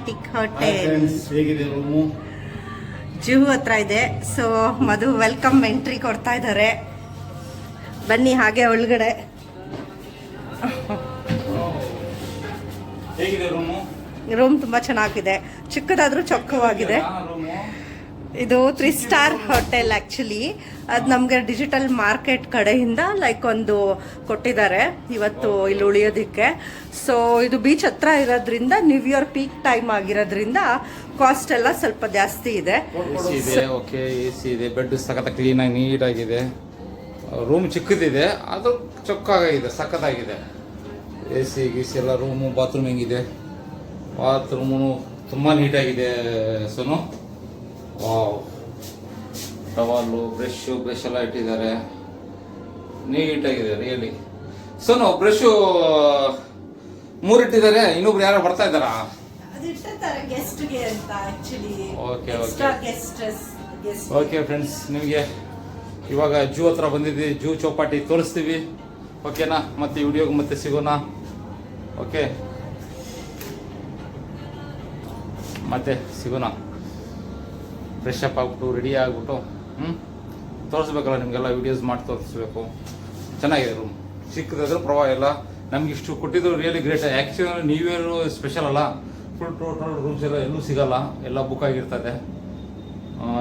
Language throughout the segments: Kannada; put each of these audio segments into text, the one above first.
ಅಟ್ಲಾಂಟಿಕ್ ಹೋಟೆಲ್ ಹೇಗಿದೆ ರೂಮು? ಜುಹು ಹತ್ರ ಇದೆ. ಸೊ ಮಧು ವೆಲ್ಕಮ್ ಎಂಟ್ರಿ ಕೊಡ್ತಾ ಇದ್ದಾರೆ. ಬನ್ನಿ ಹಾಗೆ ಒಳಗಡೆ. ಹೇಗಿದೆ ರೂಮು? ರೂಮ್ ತುಂಬ ಚೆನ್ನಾಗಿದೆ, ಚಿಕ್ಕದಾದ್ರೂ ಚೊಕ್ಕವಾಗಿದೆ. ಇದು 3 ಸ್ಟಾರ್ ಹೋಟೆಲ್ ಆ್ಯಕ್ಚುಲಿ. ಅದು ನಮಗೆ ಡಿಜಿಟಲ್ ಮಾರ್ಕೆಟ್ ಕಡೆಯಿಂದ ಲೈಕ್ ಒಂದು ಕೊಟ್ಟಿದ್ದಾರೆ ಇವತ್ತು ಇಲ್ಲಿ ಉಳಿಯೋದಕ್ಕೆ. ಸೊ ಇದು ಬೀಚ್ ಹತ್ರ ಇರೋದ್ರಿಂದ ನ್ಯೂ ಇಯರ್ ಪೀಕ್ ಟೈಮ್ ಆಗಿರೋದ್ರಿಂದ ಕಾಸ್ಟ್ ಎಲ್ಲ ಸ್ವಲ್ಪ ಜಾಸ್ತಿ ಇದೆ. ಓಕೆ, ಎ ಸಿ ಇದೆ, ಬೆಡ್ ಸಖತ್ ಕ್ಲೀನಾಗಿ ನೀಟಾಗಿದೆ. ರೂಮ್ ಚಿಕ್ಕದಿದೆ, ಅದು ಚೊಕ್ಕಾಗಿದೆ, ಸಖತ್ತಾಗಿದೆ. ಎ ಸಿ ಗೀಸಿ ಎಲ್ಲ. ರೂಮು ಬಾತ್ರೂಮ್ ಹೆಂಗಿದೆ? ಬಾತ್ರೂಮು ತುಂಬ ನೀಟಾಗಿದೆ ಸೋನು. ವಾವ್, ಟವಲ್ಲು, ಬ್ರಷ್ ಎಲ್ಲ ಇಟ್ಟಿದ್ದಾರೆ, ನೀಟಾಗಿದೆ ರಿಯಲಿ. ಸೋನು ಬ್ರಷು 3 ಇಟ್ಟಿದ್ದಾರೆ, ಇನ್ನೊಬ್ರು ಯಾರೋ ಬರ್ತಾ ಇದ್ದಾರಾ? ಓಕೆ ಫ್ರೆಂಡ್ಸ್, ನಿಮಗೆ ಇವಾಗ ಜೂ ಹತ್ರ ಬಂದಿದ್ದೀವಿ. ಜೂ ಚೌಪಾಟಿ ತೋರಿಸ್ತೀವಿ, ಓಕೆನಾ? ಮತ್ತೆ ವಿಡಿಯೋಗೆ ಮತ್ತೆ ಸಿಗೋಣ. ಓಕೆ, ಮತ್ತೆ ಸಿಗೋಣ. ಫ್ರೆಶ್ ಅಪ್ ಆಗ್ಬಿಟ್ಟು ರೆಡಿ ಆಗಿಬಿಟ್ಟು ತೋರಿಸ್ಬೇಕಲ್ಲ ನಿಮಗೆಲ್ಲ, ವೀಡಿಯೋಸ್ ಮಾಡಿ ತೋರಿಸ್ಬೇಕು. ಚೆನ್ನಾಗಿದೆ ರೂಮ್, ಚಿಕ್ಕದಾದ್ರೂ ಪರವಾಗಿಲ್ಲ. ನಮ್ಗೆ ಇಷ್ಟು ಕೊಟ್ಟಿದ್ದು really great. Actually new year special ಅಲ್ಲ, ಫುಲ್ ಟೋಟಲ್ ರೂಮ್ಸ್ ಎಲ್ಲ ಎಲ್ಲೂ ಸಿಗಲ್ಲ, ಎಲ್ಲ ಬುಕ್ ಆಗಿರ್ತದೆ.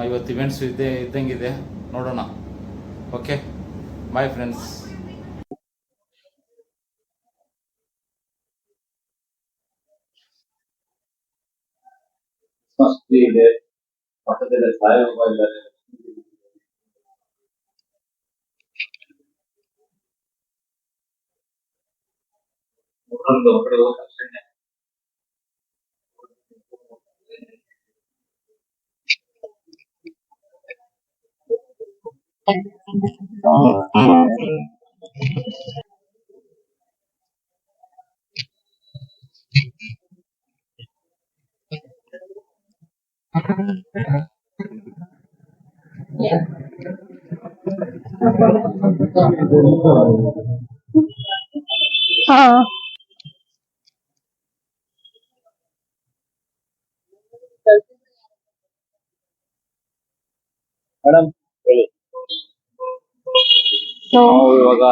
ಇವತ್ತು ಇವೆಂಟ್ಸ್ ಇದ್ದಂಗಿದೆ, ನೋಡೋಣ. Okay, bye friends. ಇದೆ ಪಕ್ಕದಲ್ಲಿ ಸಾಯಿಬಾಬಾ ಇದ್ದಾರೆ. ಹೊರಗಡೆ ಹೋದ ತಕ್ಷಣ ಮೇಡಮ್ ಹೇಳಿ. ನಾವು ಇವಾಗ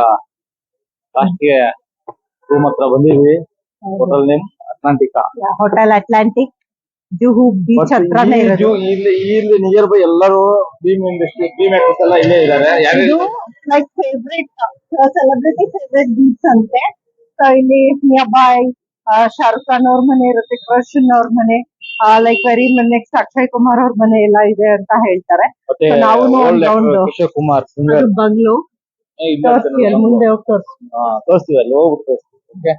ಲಾಸ್ಟ್ಗೆ ರೂಮ್ ಹತ್ರ ಬಂದಿದ್ವಿ. Hotel name Atlantica. Hotel Atlantic, Juhu beach ಹತ್ರನೇ ಇರೋದು. ಇಲ್ಲಿ ನಿಯರ್ ಬೈ ಎಲ್ಲರೂ ಭೀಮ್ ಇಂಡಸ್ಟ್ರಿ, ಭೀಮ್ ಆಕ್ಟರ್ಸ್ ಎಲ್ಲ ಇಲ್ಲೇ ಇದ್ದಾರೆ. Like favourite celebrity favourite beach ಅಂತೆ. ಸೊ ಇಲ್ಲಿ ನಿಯರ್ ಬೈ ಶಾರುಖ್ ಖಾನ್ ಅವ್ರ ಮನೆ ಇರುತ್ತೆ, ಕೃಷ್ಣ ಅವ್ರ ಮನೆ, like very next Akshay Kumar ಅವ್ರ ಮನೆ ಎಲ್ಲ ಇದೆ ಅಂತ ಹೇಳ್ತಾರೆ. ನಾವು ಕಿಶೋರ್ ಕುಮಾರ್ ಬಂಗ್ಲೋ ಮುಂದೆ ತೋರಿಸ್ತೀವಿ, ಅಲ್ಲಿ ಹೋಗ್ಬಿಟ್ಟು ತೋರಿಸ್ತೀವಿ.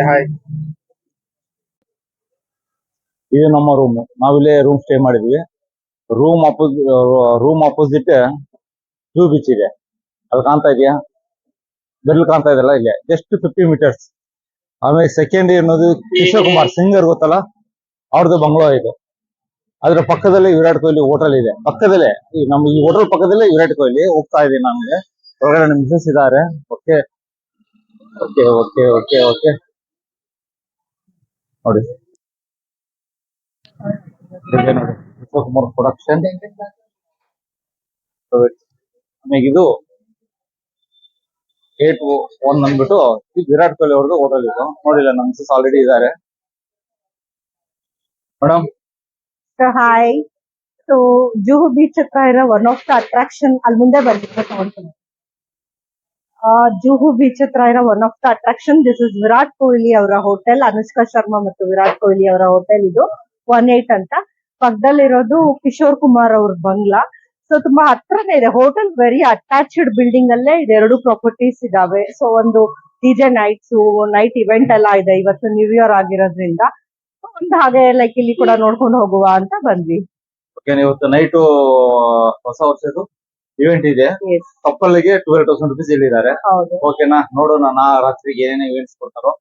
ಹಾಯ್. ಇದು ನಮ್ಮ ರೂಮ್. ನಾವಿಲ್ಲೇ ರೂಮ್ ಸ್ಟೇ ಮಾಡಿದ್ವಿ. ರೂಮ್ ಅಪೋಸಿಟ್ ಜೂ ಬೀಚ್ ಇದೆ. ಅಲ್ಲಿ ಕಾಣ್ತಾ ಇದೆಯಾ? ಬೆಲ್ ಕಾಣ್ತಾ ಇದೆಯಲ್ಲ, ಇಲ್ಲೇ ಜಸ್ಟ್ 50 ಮೀಟರ್ಸ್. ಆಮೇಲೆ ಸೆಕೆಂಡ್ ಅನ್ನೋದು ಕಿಶೋರ್ ಕುಮಾರ್ ಸಿಂಗರ್ ಗೊತ್ತಲ್ಲ, ಅವ್ರದ್ದು ಬಂಗ್ಲೋ ಇದೆ. ಅದ್ರ ಪಕ್ಕದಲ್ಲೇ ವಿರಾಟ್ ಕೊಹ್ಲಿ ಹೋಟೆಲ್ ಇದೆ. ಪಕ್ಕದಲ್ಲೇ ನಮ್ಮ ಈ ಹೋಟೆಲ್ ಪಕ್ಕದಲ್ಲೇ ವಿರಾಟ್ ಕೊಹ್ಲಿ. ಹೋಗ್ತಾ ಇದ್ದೀನಿ ನಮ್ಗೆ ಹೊರಗಡೆ, ನಮ್ಮ ಮಿಸಸ್ ಇದ್ದಾರೆ. Okay okay okay okay okay ನೋಡಿ ನೋಡಿ, ಕಿಶೋರ್ ಕುಮಾರ್ ಪ್ರೊಡಕ್ಷನ್. ಆಮೇಲೆ ಇದು 8-1 ಅಂದ್ಬಿಟ್ಟು ವಿರಾಟ್ ಕೊಹ್ಲಿ ಅವ್ರದ್ದು ಹೋಟೆಲ್ ಇದು. ನೋಡಿಲ್ಲ, ನಮ್ಮ ಮಿಸಸ್ ಆಲ್ರೆಡಿ ಇದ್ದಾರೆ. Madam hi. ಸೊ ಜುಹು ಬೀಚ್ ಹತ್ರ ಇರೋ ಒನ್ ಆಫ್ ದ ಅಟ್ರಾಕ್ಷನ್, ಅಲ್ಲಿ ಮುಂದೆ ಬಂದಿತ್ತು. ಜುಹು ಬೀಚ್ ಹತ್ರ ಇರೋ one of the attraction, this is Virat Kohli ಅವರ ಹೋಟೆಲ್. ಅನುಷ್ಕಾ ಶರ್ಮಾ ಮತ್ತು ವಿರಾಟ್ ಕೊಹ್ಲಿ ಅವರ ಹೋಟೆಲ್ ಇದು 18 ಅಂತ. ಪಕ್ಕದಲ್ಲಿರೋದು ಕಿಶೋರ್ ಕುಮಾರ್ ಅವ್ರ ಬಂಗ್ಲಾ. ಸೊ ತುಂಬಾ ಹತ್ರನೇ ಇದೆ. ಹೋಟೆಲ್ ವೆರಿ ಅಟ್ಯಾಚ್ಡ್ ಬಿಲ್ಡಿಂಗ್ ಅಲ್ಲೇ ಇದೆ. 2 ಪ್ರಾಪರ್ಟೀಸ್ ಇದಾವೆ. ಸೊ ಒಂದು ಡಿಜೆ ನೈಟ್ ಇವೆಂಟ್ ಎಲ್ಲ ಇದೆ ಇವತ್ತು, ನ್ಯೂ ಇಯರ್ ಆಗಿರೋದ್ರಿಂದ. ಒಂದು ಹಾಗೆ ಲೈಕ್ ಇಲ್ಲಿ ಕೂಡ ನೋಡ್ಕೊಂಡು ಹೋಗುವ ಅಂತ ಬಂದ್ವಿ. ಇವತ್ತು ನೈಟ್ ಹೊಸ ವರ್ಷದ್ದು ಇವೆಂಟ್ ಇದೆ. ಕಪ್ಪಲ್ಗೆ 12,000 rupees ಹೇಳಿದ್ದಾರೆ. ಓಕೆನಾ? ನೋಡೋಣ ರಾತ್ರಿಗೆ ಏನೇನು ಇವೆಂಟ್ಸ್ ಕೊಡ್ತಾರೋ.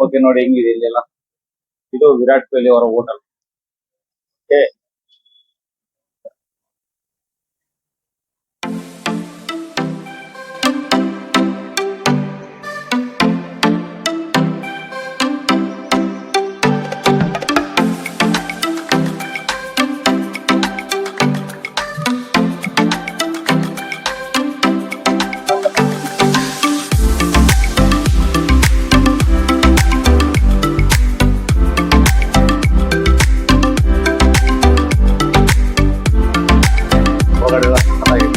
ಓಕೆ, ನೋಡಿ ಹೆಂಗಿದೆ ಇಲ್ಲೆಲ್ಲ. ಇದು ವಿರಾಟ್ ಕೊಹ್ಲಿ ಅವರ ಹೋಟೆಲ್. ಓಕೆ, ಒಳಗಡೆ ಎಲ್ಲ ಸಖತ್ತಾಗಿದೆ.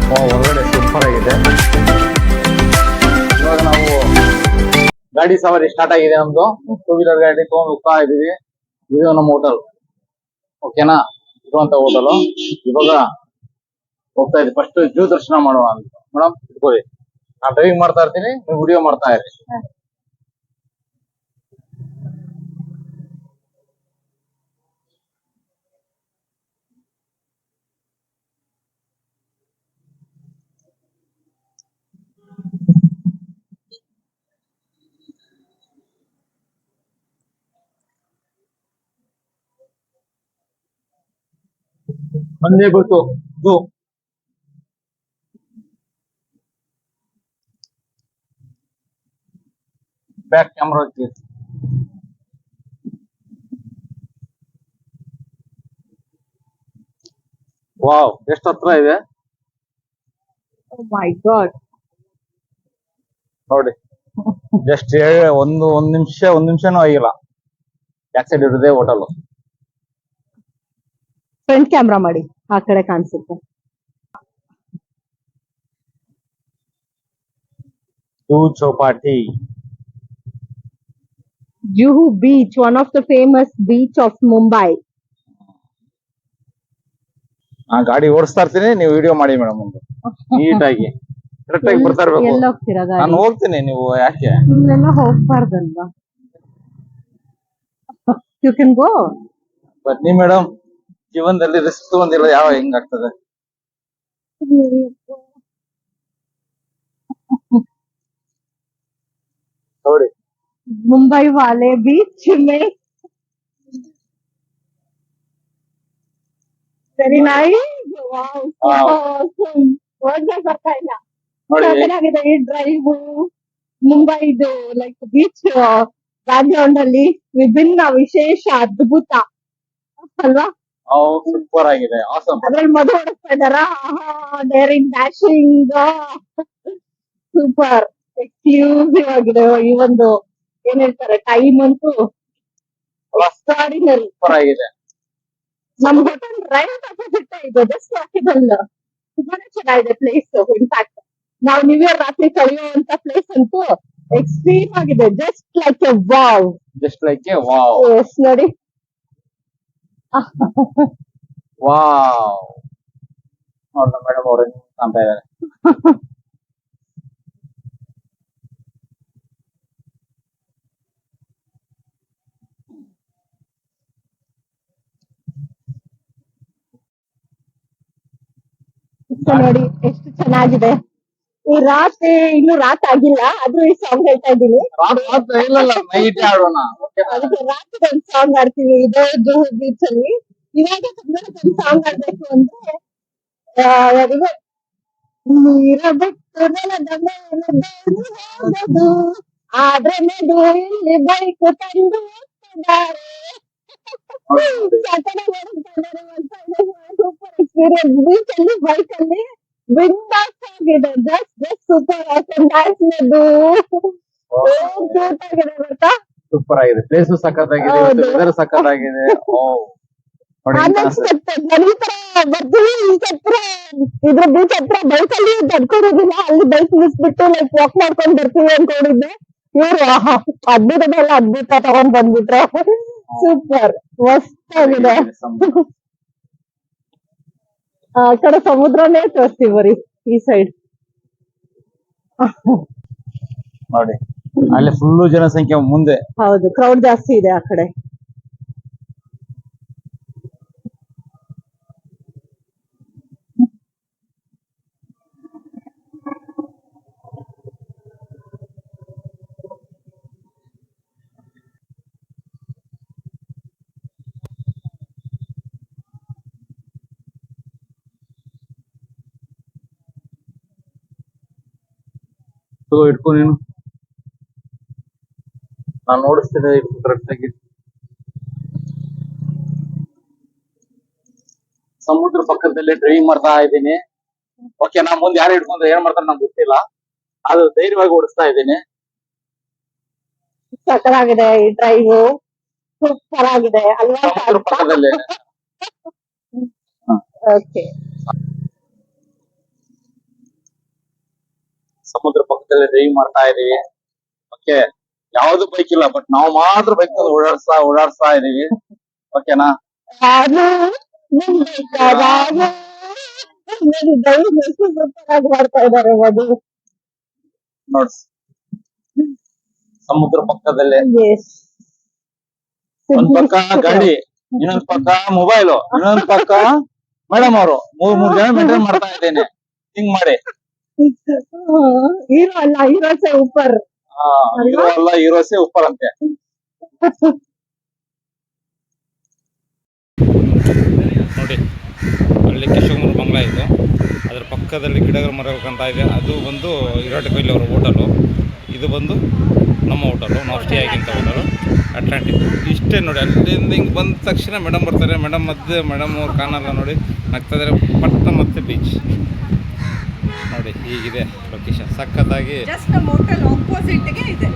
ಹೊರಗಡೆ ಸೂಪರ್ ಆಗಿದೆ. ಇವಾಗ ನಾವು ಗಾಡಿ ಸವಾರಿ ಸ್ಟಾರ್ಟ್ ಆಗಿದೆ. ನಮ್ದು 2 ವೀಲರ್ ಗಾಡಿ ತಗೊಂಡು ಹೋಗ್ತಾ ಇದೀವಿ. ಇದು ನಮ್ಮ ಹೋಟೆಲ್, ಓಕೆನಾ? ಇರುವಂತ ಹೋಟೆಲ್. ಇವಾಗ ಹೋಗ್ತಾ ಇದ್ದೀವಿ. ಫಸ್ಟ್ ಜೂ ದರ್ಶನ ಮಾಡುವ ಅಂತ. ಮೇಡಮ್ ಇಟ್ಕೊಳ್ಳಿ, ನಾನು ಡ್ರೈವಿಂಗ್ ಮಾಡ್ತಾ ಇರ್ತೀನಿ, ನೀವು ವಿಡಿಯೋ ಮಾಡ್ತಾ ಇರಿ. ಒಂದೇ ಗೊತ್ತು ಜೂ. ಬ್ಯಾಕ್ ಕ್ಯಾಮ್ರಾ ವಾವ್, ಎಷ್ಟು ಹತ್ರ ಇದೆ ಮೈ ಗಾಡ್. ನೋಡಿ. ಜಸ್ಟ್ ಒಂದ್ ನಿಮಿಷನೂ ಆಗಿಲ್ಲ. ಬ್ಯಾಕ್ ಸೈಡ್ ಇರೋದೇ ಹೋಟೆಲ್. ಫ್ರಂಟ್ ಕ್ಯಾಮ್ರಾ ಮಾಡಿ, ಆ ಕಡೆ ಕಾಣಿಸುತ್ತೆ. Zoo Chowpatty. Juhu Beach, one of the famous beach of Mumbai. ನಾ ಗಾಡಿ ಓಡಿಸ್ತಾ ಇರ್ತೀನಿ, ನೀವು ವಿಡಿಯೋ ಮಾಡಿ ಮೇಡಮ್. ಒಂದು ನೀಟಾಗಿ ಕರೆಕ್ಟ್ ಆಗಿ ಬರ್ತಾ ಇರ್ಬೇಕು. ಎಲ್ಲ ಹೋಗ್ತೀರಾ ಗಾಡಿ? ನಾನು ಹೋಗ್ತೀನಿ, ನೀವು ಯಾಕೆ ಇಲ್ಲೆಲ್ಲ ಹೋಗ್ಬಾರ್ದಲ್ವಾ? You can go. ಬನ್ನಿ ಮೇಡಮ್, ಜೀವನದಲ್ಲಿ ರಿಸ್ಕ್ ತಗೊಂಡಿಲ್ಲ, ಯಾವ ಹೆಂಗಾಗ್ತದೆ? ನೋಡಿ, मुंबई वाले बीच में ವೆರಿ ನೈಸ್. ಬರ್ತಾ ಇಲ್ಲ. ನೋಡಿ. ಚೆನ್ನಾಗಿದೆ ಈ ಡ್ರೈವ್. ಮುಂಬೈದು ಲೈಕ್ ಬೀಚ್ ಬ್ಯಾಕ್ ಗ್ರೌಂಡ್ ಅಲ್ಲಿ ವಿಭಿನ್ನ ವಿಶೇಷ ಅದ್ಭುತ ಅಲ್ವಾ? ಸೂಪರ್ ಆಗಿದೆ, ಆಸಮ್. ಅದ್ರಲ್ಲಿ ಮದುವೆ ಓಡಿಸ್ತಾ ಇದಾರ. ಡೇರಿಂಗ್ ಡ್ಯಾಶಿಂಗ್ ಸೂಪರ್ ಎಕ್ಸ್ಕ್ಲೂಸಿವ್ ಆಗಿದೆ. ಈ ಒಂದು ಏನ್ ಹೇಳ್ತಾರೆ, ಟೈಮ್ ಅಂತೂ ಎಕ್ಸ್ಟ್ರಾಡಿನರಿ. ಸೂಪರ್ ಆಗಿದೆ. ನಮ್ ಹೋಟೆಲ್ ರೈಟ್ ಅಪೋಸಿಟ್ ಇದೆ, ಜಸ್ಟ್ ವಾಕಿಬಲ್. ತುಂಬಾನೇ ಚೆನ್ನಾಗಿದೆ ಪ್ಲೇಸ್. ಇನ್ಫ್ಯಾಕ್ಟ್ ನಾವು ನ್ಯೂ ಇಯರ್ ರಾತ್ರಿ ಕಳೆಯುವಂತ ಪ್ಲೇಸ್ ಅಂತೂ ಎಕ್ಸ್ಟ್ರೀಮ್ ಆಗಿದೆ. Just like a wow. Just like a wow. Yes ನೋಡಿ. ವಾವ್, ನೋಡ್ರಿ ಮೇಡಮ್ ಅವ್ರೆ ಕಾಣ್ತಾ ಇದಾರೆ. ನೋಡಿ ಎಷ್ಟು ಚೆನ್ನಾಗಿದೆ. ಈ ರಾತ್ರಿ ಇನ್ನು ರಾತ್ ಆಗಿಲ್ಲ, ಆದ್ರೂ ಈ ಸಾಂಗ್ ಹೇಳ್ತಾ ಇದ್ದೀನಿ. ಇಲ್ಲ, ನೈಟ್ ಆಡೋಣ. ಅದಕ್ಕೆ ರಾತ್ರಿ ಒಂದು ಸಾಂಗ್ ಆಡ್ತೀವಿ ಇದೇ ಜುಹು ಬೀಚ್ ಅಲ್ಲಿ. ಇವಾಗ ಒಂದು ಸಾಂಗ್ ಆಡ್ಬೇಕು ಅಂದ್ರೆ ನೀರಬೇಕು ನೆಲದ ಮೇಲೆ ಹೋಗೋದು, ಆದ್ರೆ ನಡು ಇಲ್ಲಿ ಬೈಕ್ ತಂದು ಸೂಪರ್ ಎಕ್ಸ್ಪೀರಿಯನ್ಸ್. ಬೀಚ್ ಅಲ್ಲಿ ಬೈಕ್ ಅಲ್ಲಿ ಬಿಂದಾಸ್ ಆಗಿದೆ. ಜಸ್ಟ್ ಸೂಪರ್ ಡ್ಯಾನ್ಸ್ ನದು ಕ್ಯೂಟ್ ಆಗಿದೆ ಗೊತ್ತಾ? ಸೂಪರ್ ಆಗಿದೆ. ಪ್ಲೇಸ್ ಸಖತ್ತಾಗಿದೆ, ವೆದರ್ ಸಖತ್ತಾಗಿದೆ. ನಾನು ಈ ತರ ಬರ್ತೀವಿ ಈ ಹತ್ರ ಇದ್ರ ಬೀಚ್ ಹತ್ರ ಬೈಕ್ ಅಲ್ಲಿ ತಡ್ಕೊಂಡಿದ್ದಿಲ್ಲ. ಅಲ್ಲಿ ಬೈಕ್ ನಿಲ್ಸ್ಬಿಟ್ಟು ಲೈಕ್ ವಾಕ್ ಮಾಡ್ಕೊಂಡ್ ಬರ್ತೀವಿ ಅನ್ಕೊಂಡಿದ್ದೆ. ಇವ್ರು ಅದ್ಭುತದಲ್ಲ ಅದ್ಭುತ ತಗೊಂಡ್ ಬಂದ್ಬಿಟ್ರೆ. ಸೂಪರ್ ಮಸ್ತ್ ಆಗಿದೆ. ಆ ಕಡೆ ಸಮುದ್ರನೇ ತೋರಿಸ್ತೀವಿ ಬರೀ ಈ ಸೈಡ್. ನೋಡಿ ಅಲ್ಲಿ ಫುಲ್ಲು ಜನಸಂಖ್ಯೆ ಮುಂದೆ. ಹೌದು, ಕ್ರೌಡ್ ಜಾಸ್ತಿ ಇದೆ ಆ ಕಡೆ. ಇಟ್ಕೊ ನೀನು, ನಾನು ನೋಡಿಸ್ತೇನೆ ಕರೆಕ್ಟ್ ಆಗಿ. ಸಮುದ್ರ ಪಕ್ಕದಲ್ಲಿ ಡ್ರೈವಿಂಗ್ ಮಾಡ್ತಾ ಇದ್ದೀನಿ. ಓಕೆ, ನಾ ಮುಂದೆ ಯಾರು ಹಿಡ್ಕೊಂಡ್ರೆ ಏನ್ ಮಾಡ್ತಾರೆ ನಂಗೆ ಗೊತ್ತಿಲ್ಲ, ಅದು ಧೈರ್ಯವಾಗಿ ಓಡಿಸ್ತಾ ಇದ್ದೀನಿ. ಸಕ್ಕತ್ತಾಗಿದೆ ಈ ಡ್ರೈವ್, ಸೂಪರ್ ಆಗಿದೆ ಅಲ್ವಾ? ಸಮುದ್ರ ಪಕ್ಕದಲ್ಲಿ. ಓಕೆ, ಸಮುದ್ರ ಪಕ್ಕದಲ್ಲಿ ಡ್ರೈವಿಂಗ್ ಮಾಡ್ತಾ ಇದೀವಿ. ಓಕೆ, ಯಾವ್ದು ಬೈಕ್ ಇಲ್ಲ, ಬಟ್ ನಾವು ಮಾತ್ರ ಬೈಕ್ ಓಡಾಡ್ಸ್ತಾ ಇದೀವಿ. ಓಕೆನಾ? ಮಾಡ್ತಾ ಇದಾರೆ ಅದು ನೋಡ್, ಸಮುದ್ರ ಪಕ್ಕದಲ್ಲೇ ಒಂದ್ ಪಕ್ಕ ಗಾಡಿ, ಇನ್ನೊಂದ್ ಪಕ್ಕ ಮೊಬೈಲ್, ಇನ್ನೊಂದ್ ಪಕ್ಕ ಮೇಡಮ್ ಅವರು. ಮೂರ್ ಜನ ಮೇಂಟೈನ್ ಮಾಡ್ತಾ ಇದ್ದೇನೆ. ಹಿಂಗ್ ಮಾಡಿ. ಹೀರೋ ಅಲ್ಲ, ಹೀರೋಸೆ ಉಪ್ಪರ್. ಹೀರೋ ಅಲ್ಲ, ಹೀರೋಸೆ ಉಪ್ಪರ್ ಅಂತೆ. ನೋಡಿ, ಅಲ್ಲಿ ಕಿಶೋರ್ ಬಂಗ್ಲಾ ಇದು, ಅದ್ರ ಪಕ್ಕದಲ್ಲಿ ಗಿಡಗಳ ಮರ ಕಾಣ್ತಾ ಇದೆ. ಅದು ಬಂದು ವಿರಾಟ್ ಕೊಹ್ಲಿ ಅವರ ಹೋಟೆಲು. ಇದು ಬಂದು ನಮ್ಮ ಹೋಟೆಲು, ನಾವು ಸ್ಟೇ ಆಗಿಂತ ಹೋಟೆಲು ಅಟ್ಲಾಂಟಿಕ್. ಇಷ್ಟೇ ನೋಡಿ, ಅಲ್ಲಿಂದ ಹಿಂಗೆ ಬಂದ ತಕ್ಷಣ ಮೇಡಮ್ ಬರ್ತಾರೆ. ಮೇಡಮ್ ಮಧ್ಯೆ ಮೇಡಮ್ ಅವ್ರು ಕಾಣಲ್ಲ ನೋಡಿ, ನಗ್ತಾ ಇದ್ದಾರೆ. ಪಟ್ಟ ಮತ್ತೆ ಬೀಚ್ ನೋಡಿ, ಹೀಗಿದೆ ಲೊಕೇಶನ್. ಸಖತ್ತಾಗಿ ಜಸ್ಟ್ ನಮ್ಮ ಹೋಟೆಲ್ ಆಪೋಸಿಟ್ಗೆ ಇದೆ.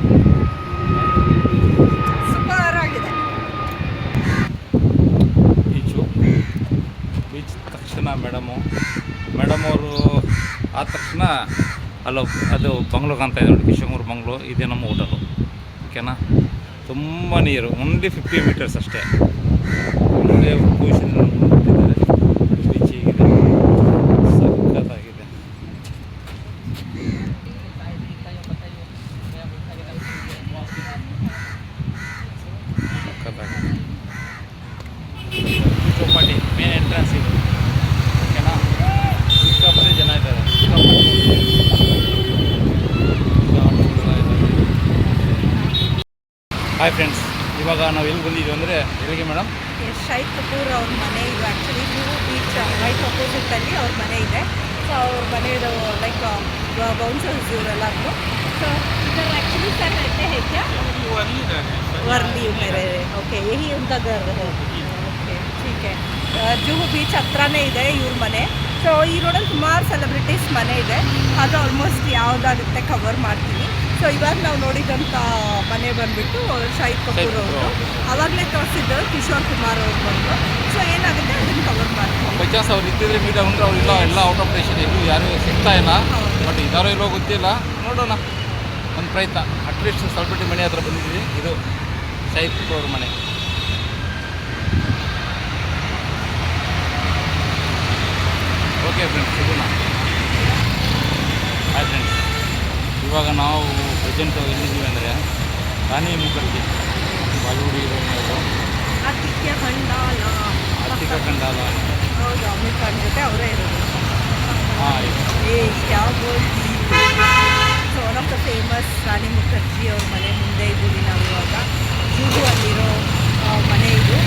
ಸೂಪರ್ ಆಗಿದೆ ಬೀಚು. ಬೀಚ್ ತಕ್ಷಣ ಮೇಡಮ್ ಅವರು ಆದ ತಕ್ಷಣ ಅಲ್ಲೋ ಅದು ಬಂಗ್ಲೋ ಕಾಣ್ತಾ ಇದೆ ನೋಡಿ, ಕಿಶೋರ್ ಬಂಗ್ಲೋ. ಇದೆ ನಮ್ಮ ಹೋಟೆಲು. ಓಕೆನಾ? ತುಂಬ ನೀರು, ಓನ್ಲಿ 50 ಮೀಟರ್ಸ್ ಅಷ್ಟೇ. ಒಳ್ಳೆಯ ಪೊಸಿಷನ್ ಬಿಟ್ಟಿದ್ದಾರೆ. ಬೀಚ್ ಹೀಗಿದೆ, ಸಖತ್ತಾಗಿದೆ. ಸಖತ್ತಾಗಿದೆ. ಚೌಪಾಟಿ ಮೇನ್ ಎಂಟ್ರೆನ್ಸ್ ಇದು. ಓಕೆನಾ? ಸಿಕ್ಕಾಪಟ್ಟೆ ಜನ ಇದ್ದಾರೆ. ಹಾಯ್ ಫ್ರೆಂಡ್ಸ್, ಇವಾಗ ನಾವು ಎಲ್ಲಿ ಬಂದಿದ್ದೀವಿ ಅಂದರೆ, ಎಲ್ಲಿಗೆ ಮೇಡಮ್? ಶಾಹಿದ್ ಕಪೂರ್ ಅವ್ರ ಮನೆ ಇದು. ಆ್ಯಕ್ಚುಲಿ ಜುಹು ಬೀಚ್ ರೈಟ್ ಅಪೋಸಿಟಲ್ಲಿ ಅವ್ರ ಮನೆ ಇದೆ. ಸೊ ಅವ್ರ ಮನೆಯದು ಲೈಕ್ ಬೌನ್ಸರ್ಸ್ ಇವರೆಲ್ಲರೂ. ಸೊ इधर एक्चुअली सर रहते हैं क्या? वर्ली मेरे. ओके, यही उनका घर है. ओके, ठीक है. ಜುಹು ಬೀಚ್ ಹತ್ರನೇ ಇದೆ ಇವ್ರ ಮನೆ. ಸೊ ಈ ರೋಡಲ್ಲಿ ಸುಮಾರು ಸೆಲೆಬ್ರಿಟೀಸ್ ಮನೆ ಇದೆ. ಅದು ಆಲ್ಮೋಸ್ಟ್ ಯಾವುದಾಗುತ್ತೆ ಕವರ್ ಮಾಡ್ತೀನಿ. ಸೊ ಇವಾಗ ನಾವು ನೋಡಿದಂಥ ಮನೆ ಬಂದುಬಿಟ್ಟು ಶಾಹಿದ್ ಕಪೂರ್ ಅವರು. ಅವಾಗಲೇ ತೋರಿಸಿದ್ದು ಕಿಶೋರ್ ಕುಮಾರ್ ಅವ್ರು ಬಂದು. ಸೊ ಏನಾಗುತ್ತೆ ಅದನ್ನು ಕವರ್ ಮಾಡ್ತೀವಿ. ಬೈ ಚಾನ್ಸ್ ಅವ್ರು ಇದ್ದಿದ್ರೆ ಮೀಟ್ ಅಂದ್ರೆ ಅವರಿಲ್ಲ, ಎಲ್ಲ ಔಟ್ ಆಫ್ ಸ್ಟೇಷನ್, ಎಲ್ಲೂ ಯಾರೂ ಸಿಗ್ತಾ ಇಲ್ಲ. ಬಟ್ ಇದಾರೋ ಇಲ್ಲೋ ಗೊತ್ತಿಲ್ಲ, ನೋಡೋಣ ಒಂದು ಪ್ರಯತ್ನ. ಅಟ್ಲೀಸ್ಟ್ ಸೆಲೆಬ್ರಿಟಿ ಮನೆ ಹತ್ರ ಬಂದಿದ್ದೀವಿ. ಇದು ಶಾಹಿದ್ ಕಪೂರ್ ಅವ್ರ ಮನೆ. ಓಕೆ ಫ್ರೆಂಡ್ಸ್, ಸಿಗೋಣ. ಹಾಯ್ ಫ್ರೆಂಡ್ಸ್, ಇವಾಗ ನಾವು ಪ್ರೆಸೆಂಟ್ ಎಲ್ಲಿದ್ದೀವಿ ಅಂದರೆ ರಾಣಿ ಮುಖರ್ಜಿ, ಬಾಲಿವುಡ್ ಹೀರೋಯಿನ್. ಆತಿಥ್ಯ ಖಂಡಾಲ. ಆತಿಥ್ಯ ಖಂಡಾಲ. ಹೌದು, ಅಮಿತ್ ಖಾನ್ ಜೊತೆ ಅವರೇ ಇರೋದು. ಹಾಂ, ಯಾವ so one of the famous Rani Mukherji ಅವ್ರ ಮನೆ ಮುಂದೆ ಇದ್ದೀವಿ ನಾವು ಇವಾಗ. ಜುಹು ಅಲ್ಲಿರೋ ಮನೆ ಇದು.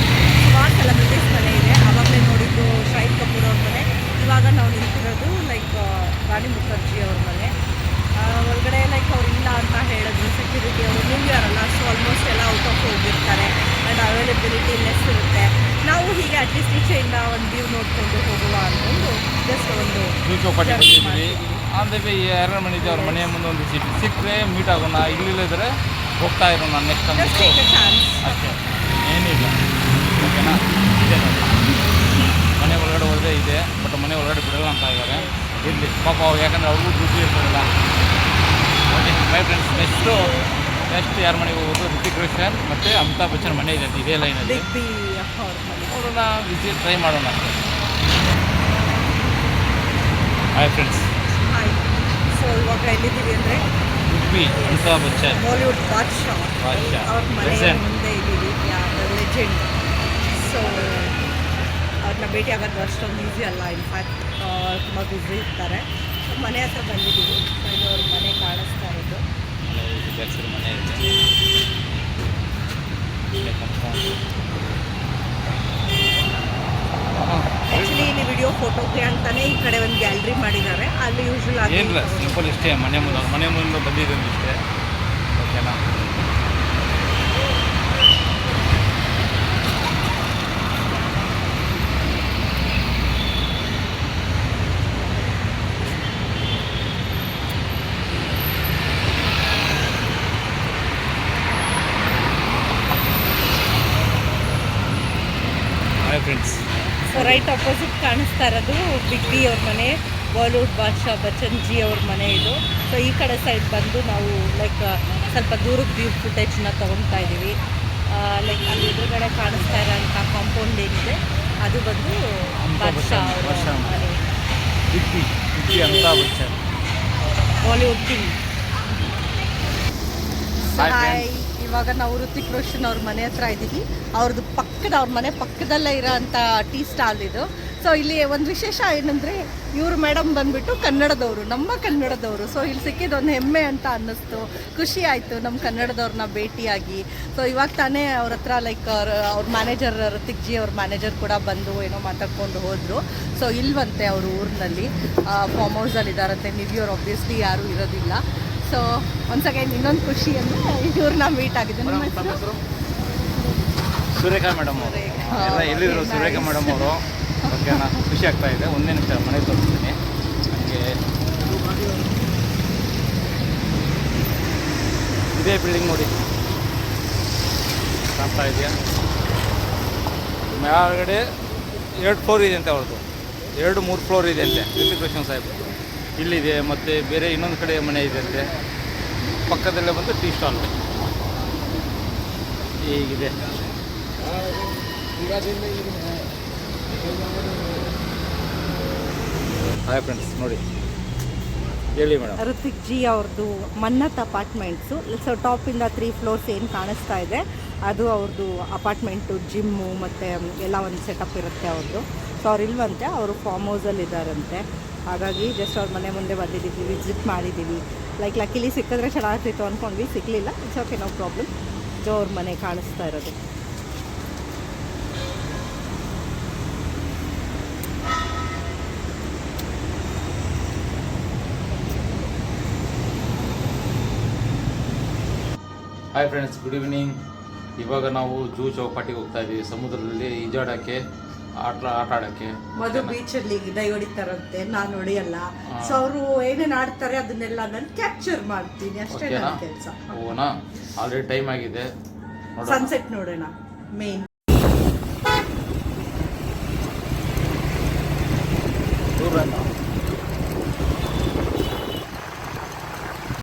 ಸುಮಾರು ಸೆಲೆಬ್ರಿಟೀಸ್ ಮನೆ ಇದೆ. ಆವಾಗಲೇ ನೋಡಿದ್ದು ಶಾಹಿದ್ ಕಪೂರ್ ಅವ್ರ ಮನೆ. ಇವಾಗ ನಾವು ನಿಂತಿರೋದು ಲೈಕ್ ರಾಣಿ ಮುಖರ್ಜಿ ಅವ್ರ ಮನೆ ಒಳಗಡೆ. ಲೈಕ್ ಅವ್ರು ಇಲ್ಲ ಅಂತ ಹೇಳಿದ್ರು ಸೆಕ್ಯೂರಿಟಿ ಅವರು. ನ್ಯೂ ಇಯರ್ ಅಲ್ಲ, ಸೊ ಆಲ್ಮೋಸ್ಟ್ ಎಲ್ಲ ಔಟ್ ಆಫ್ ಹೋಗಿರ್ತಾರೆ ಆ್ಯಂಡ್ ಅವೈಲೇಬಿಲಿಟಿ ಲೆಸ್ ಇರುತ್ತೆ. ನಾವು ಹೀಗೆ ಅಟ್ಲೀಸ್ಟ್ ಈಚೆಯಿಂದ ಒಂದು ವ್ಯೂ ನೋಡಿಕೊಂಡು ಹೋಗುವ ಅನ್ನೋದು ಜಸ್ಟ್ ಒಂದು ಚೌಪಾಟಿ ಬಂದಿದ್ದೀವಿ. ಅಂದರೆ ಯಾರ ಮನೆ ಇದೆ, ಅವ್ರ ಮನೆಯ ಮುಂದೆ ಒಂದು ಸೀಟ್ ಸಿಕ್ಕರೆ ಮೀಟ್ ಆಗೋಣ, ಇಲ್ಲಿಲ್ಲದ್ರೆ ಹೋಗ್ತಾ ಇರೋಣ ನೆಕ್ಸ್ಟ್ ಅಂದ್ಬಿಟ್ಟು ಅಷ್ಟೇ, ಏನಿಲ್ಲ. ಓಕೆನಾ? ಇದೆ ನೋಡಿ, ಮನೆ ಒಳಗಡೆ ಹೋದರೆ ಇದೆ, ಬಟ್ ಮನೆ ಒಳಗಡೆ ಬಿಡಲ್ಲ ಅಂತ ಇದ್ದಾರೆ. ಇರಲಿ ಪಾಪ, ಯಾಕಂದರೆ ಅವ್ರಿಗೂ ದುಡ್ಡು ಇರ್ತದಲ್ಲ. ಓಕೆ ಬೈ ಫ್ರೆಂಡ್ಸ್, ನೆಕ್ಸ್ಟ್ ಯಾರ ಮನೆಗೆ ಹೋಗೋದು? ರಿತಿಕ್ ರೋಷನ್ ಮತ್ತು ಅಮಿತಾಬ್ ಬಚ್ಚನ್ ಮನೆ ಇದೆ ಇದೇ ಲೈನಲ್ಲಿ. ನೋಡೋಣ, ವಿಸಿಟ್ ಟ್ರೈ ಮಾಡೋಣ. Hi friends. ಸೊ ಇವಾಗ ಎಲ್ಲಿದ್ದೀವಿ ಅಂದರೆ ಪಿ ಅಮಿತಾಬ್ ಬಚ್ಚನ್ ಬಾಲಿವುಡ್ ಬಾದ್ಶಾ ಅವ್ರ ಮನೆ ಮುಂದೆ ಇದ್ದೀವಿ, ಲೆಜೆಂಡ್. ಸೊ ಅವ್ರನ್ನ ಭೇಟಿ ಆಗೋದು ಅಷ್ಟೊಂದು ಈಸಿ ಅಲ್ಲ, ಇನ್ಫ್ಯಾಕ್ಟ್ ತುಂಬ ಬ್ಯುಸಿ ಇರ್ತಾರೆ. ಸೊ ಮನೆ ಹತ್ರ ಬಂದಿದ್ದೀವಿ. ಸೊ ಇಲ್ಲಿ ಅವ್ರ ಮನೆ ಕಾಣಿಸ್ತಾ ಇರೋದು. ಮನೆ ಇದೆ, ಕಂಪೌಂಡ್. ಆ್ಯಕ್ಚುಲಿ ಇಲ್ಲಿ ವಿಡಿಯೋ ಫೋಟೋಗೆ ಅಂತಾನೆ ಈ ಕಡೆ ಒಂದು ಗ್ಯಾಲರಿ ಮಾಡಿದ್ದಾರೆ. ಅಲ್ಲಿ ಯೂಶ್ವಲ್ ಆಗಿ ಏನಿಲ್ಲ, ಸಿಂಪಲ್ ಇಷ್ಟೇ. ಮನೆ ಮುಂದೆ ಬಂದಿದ್ದೀನಿ ಇಷ್ಟೇ. ಓಕೆನಾ? Hi friends. So right opposite ಕಾಣಿಸ್ತಾ ಇರೋದು ಬಿಗ್ ಬಿ ಅವ್ರ ಮನೆ, ಬಾಲಿವುಡ್ ಬಾದ್ಶಾ ಬಚ್ಚನ್ ಜಿ ಅವ್ರ ಮನೆ ಇದು. ಸೊ ಈ ಕಡೆ ಸೈಡ್ ಬಂದು ನಾವು ಲೈಕ್ ಸ್ವಲ್ಪ ದೂರದ ವ್ಯೂ ಫುಟೇಜ್ನ ತೊಗೊಳ್ತಾ ಇದ್ದೀವಿ. ಲೈಕ್ ಅಲ್ಲಿ ಎದುರುಗಡೆ ಕಾಣಿಸ್ತಾ ಇರೋಂಥ ಕಾಂಪೌಂಡ್ ಏನಿದೆ ಅದು ಬಂದು ಬಾದ್ಶಾ ಅವರ ಮನೆ, big B Amitabh Bachchan, Bollywood king. Hi hi, ಇವಾಗ ನಾವು ಋತಿಕ್ ರೋಷನ್ ಅವ್ರ ಮನೆ ಹತ್ರ ಇದ್ದೀವಿ. ಅವ್ರ ಮನೆ ಪಕ್ಕದಲ್ಲೇ ಇರೋಂಥ ಟೀ ಸ್ಟಾಲ್ ಇದು. ಸೊ ಇಲ್ಲಿ ಒಂದು ವಿಶೇಷ ಏನಂದರೆ ಇವರು ಮೇಡಮ್ ಬಂದುಬಿಟ್ಟು ಕನ್ನಡದವರು, ನಮ್ಮ ಕನ್ನಡದವರು. ಸೊ ಇಲ್ಲಿ ಸಿಕ್ಕಿದ್ದು ಒಂದು ಹೆಮ್ಮೆ ಅಂತ ಅನ್ನಿಸ್ತು, ಖುಷಿ ಆಯಿತು ನಮ್ಮ ಕನ್ನಡದವ್ರನ್ನ ಭೇಟಿಯಾಗಿ. ಸೊ ಇವಾಗ ತಾನೇ ಅವ್ರ ಹತ್ರ ಲೈಕ್ ಅವ್ರ ಮ್ಯಾನೇಜರ್ ಋತಿಕ್ ಜಿ ಅವ್ರ ಮ್ಯಾನೇಜರ್ ಕೂಡ ಬಂದು ಏನೋ ಮಾತಾಡ್ಕೊಂಡು ಹೋದರು. ಸೊ ಇಲ್ವಂತೆ ಅವ್ರ ಊರಿನಲ್ಲಿ ಫಾರ್ಮ್ ಹೌಸಲ್ಲಿ ಇದ್ದಾರಂತೆ. ಇವ್ರು ಆಬ್ವಿಯಸ್ಲಿ ಯಾರೂ ಇರೋದಿಲ್ಲ. ಸೊ ಒನ್ಸ್ ಅಗೈನ್ ಇನ್ನೊಂದು ಖುಷಿ ಅಂದರೆ ಇವ್ರನ್ನ ಮೀಟ್ ಆಗಿದೆ. ನಮ್ಮ ಹೆಸರು ಸುರೇಖಾ ಮೇಡಮ್ ಅವರು ಎಲ್ಲ ಎಲ್ಲಿದ್ರು ಸುರೇಖಾ ಮೇಡಮ್ ಅವರು. ಓಕೆನಾ? ಖುಷಿ ಆಗ್ತಾ ಇದೆ. ಒಂದೇ ನಿಮಿಷ ಮನೆ ತೋರಿಸ್ತೀನಿ ನನಗೆ. ಇದೇ ಬಿಲ್ಡಿಂಗ್ ನೋಡಿ, ಕಾಣ್ತಾ ಇದೆಯಾ? ಮೇಲ್ಗಡೆ 2 ಫ್ಲೋರ್ ಇದೆ ಅಂತೆ ಅವ್ರದ್ದು, 2-3 ಫ್ಲೋರ್ ಇದೆ ಅಂತೆ ಋತಿಕ್ ರೋಷನ್ ಸಾಹೇಬ್. ಇಲ್ಲಿದೆ, ಮತ್ತು ಬೇರೆ ಇನ್ನೊಂದು ಕಡೆ ಮನೆ ಇದೆ ಅಂತೆ. ಪಕ್ಕದಲ್ಲೇ ಬಂದು ಟೀ ಸ್ಟಾಲ್ ಹೀಗಿದೆ. ಹಾಯ್ ಫ್ರೆಂಡ್ಸ್, ನೋಡಿ ಹೇಳಿ ಮೇಡಮ್. ಋತಿಕ್ ಜಿ ಅವ್ರದ್ದು ಮನ್ನತ್ ಅಪಾರ್ಟ್ಮೆಂಟ್ಸು. ಸೊ ಟಾಪಿಂದ 3 ಫ್ಲೋರ್ಸ್ ಏನು ಕಾಣಿಸ್ತಾ ಇದೆ ಅದು ಅವ್ರದ್ದು ಅಪಾರ್ಟ್ಮೆಂಟು, ಜಿಮ್ಮು ಮತ್ತು ಎಲ್ಲ ಒಂದು ಸೆಟಪ್ ಇರುತ್ತೆ ಅವ್ರದ್ದು. ಸೊ ಅವ್ರು ಇಲ್ವಂತೆ, ಅವರು ಫಾರ್ಮ್ ಹೌಸಲ್ಲಿ ಇದ್ದಾರಂತೆ. ಹಾಗಾಗಿ ಜಸ್ಟ್ ಅವ್ರ ಮನೆ ಮುಂದೆ ಬಂದಿದ್ದೀವಿ, ವಿಸಿಟ್ ಮಾಡಿದ್ದೀವಿ. ಲೈಕ್ ಲಕ್ಕಿಲಿ ಸಿಕ್ಕಿದ್ರೆ ಚೆನ್ನಾಗ್ತಿತ್ತು ಅಂದ್ಕೊಂಡ್ವಿ, ಸಿಗಲಿಲ್ಲ. It's okay, no problem. So ಅವ್ರ ಮನೆ ಕಾಣಿಸ್ತಾ ಇರೋದು. Hi friends, good evening. ಇವಾಗ ನಾವು ಜೂ ಚೌಪಾಟಿಗೆ ಹೋಗ್ತಾ ಇದ್ದೀವಿ, ಸಮುದ್ರದಲ್ಲಿ ಈಜಾಡೋಕ್ಕೆ, ಆಟ ಆಡೋಕ್ಕೆ. ಮಧು ಬೀಚಲ್ಲಿ ಡೈ ಹೊಡಿತಾರಂತೆ, ನಾನು ಹೊಡಿಯಲ್ಲ. ಸೊ ಅವರು ಏನೇನು ಆಡ್ತಾರೆ ಅದನ್ನೆಲ್ಲ ನಾನು ಕ್ಯಾಪ್ಚರ್ ಮಾಡ್ತೀನಿ, ಅಷ್ಟೇ ನನ್ನ ಕೆಲಸ. ಓನಾ? ಆಲ್ರೆಡಿ ಟೈಮ್ ಆಗಿದೆ, ಸನ್ಸೆಟ್ ನೋಡೋಣ ಮೇನ್.